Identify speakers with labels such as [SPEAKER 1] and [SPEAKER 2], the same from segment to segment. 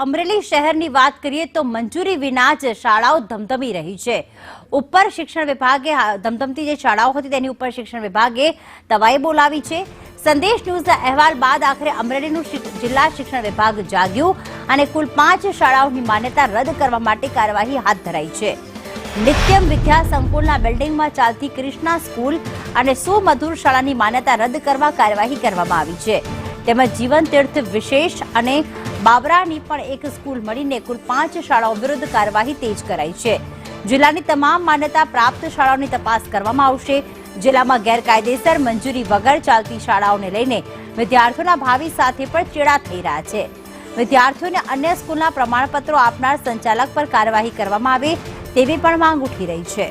[SPEAKER 1] અમરેલી શહેરની વાત કરીએ તો મંજૂરી વિના જ શાળાઓ ધમધમી રહી છે। ઉપર શિક્ષણ વિભાગે ધમધમતી જે શાળાઓ હતી તેની ઉપર શિક્ષણ વિભાગે દવાઈ બોલાવી છે। સંદેશ ન્યૂઝના અહેવાલ બાદ આખરે અમરેલીનું જિલ્લા શિક્ષણ વિભાગ જાગ્યું અને કુલ 5 શાળાઓની માન્યતા રદ કરવા માટે કાર્યવાહી હાથ ધરાઈ છે। નિત્યમ વિદ્યા સંકુલના બિલ્ડિંગમાં ચાલતી કૃષ્ણા સ્કૂલ અને સુમધુર શાળાની માન્યતા રદ કરવા કાર્યવાહી કરવામાં આવી છે। તેમજ જીવન તીર્થ વિશેષ અને બાબરાની પણ એક સ્કૂલ મળીને કુલ 5 શાળાઓ વિરુદ્ધ કાર્યવાહી તેજ કરાઈ છે। જિલ્લાની તમામ માન્યતા પ્રાપ્ત શાળાઓની તપાસ કરવામાં આવશે। જિલ્લામાં ગેરકાયદેસર મંજૂરી વગર ચાલતી શાળાઓને લઈને વિદ્યાર્થીઓના ભાવિ સાથે પણ ચેડા થઈ રહ્યા છે। વિદ્યાર્થીઓને અન્ય સ્કૂલના પ્રમાણપત્રો આપનાર સંચાલક પર કાર્યવાહી કરવામાં આવે તેવી પણ માંગ ઉઠી રહી છે।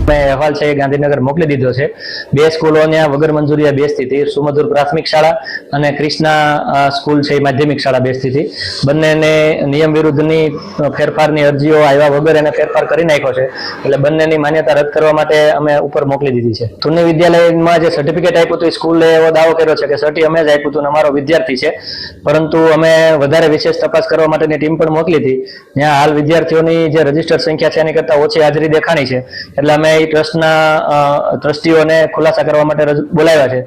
[SPEAKER 2] અહેવાલ છે ગાંધીનગર મોકલી દીધો છે। 2 સ્કૂલો ત્યાં વગર મંજૂરી બેસતી હતી, સુમધુર પ્રાથમિક શાળા અને કૃષ્ણા સ્કૂલ છે માધ્યમિક શાળા બેસતી હતી। બંનેને નિયમ વિરુદ્ધની ફેરફારની અરજીઓ આવ્યા વગર એને ફેરફાર કરી નાખ્યો છે, એટલે બંનેની માન્યતા રદ કરવા માટે અમે ઉપર મોકલી દીધી છે। તુની વિદ્યાલયમાં જે સર્ટિફિકેટ આપ્યું હતું સ્કૂલે એવો દાવો કર્યો છે કે સર્ટી અમે જ આપ્યું હતું, અમારો વિદ્યાર્થી છે, પરંતુ અમે વધારે વિશેષ તપાસ કરવા માટેની ટીમ પણ મોકલી હતી। ત્યાં હાલ વિદ્યાર્થીઓની જે રજીસ્ટર્ડ સંખ્યા છે એની કરતાં ઓછી હાજરી દેખાણી છે, એટલે અમે ટ્રસ્ટના ટ્રસ્ટીઓને ખુલાસા કરવા માટે બોલાવ્યા છે।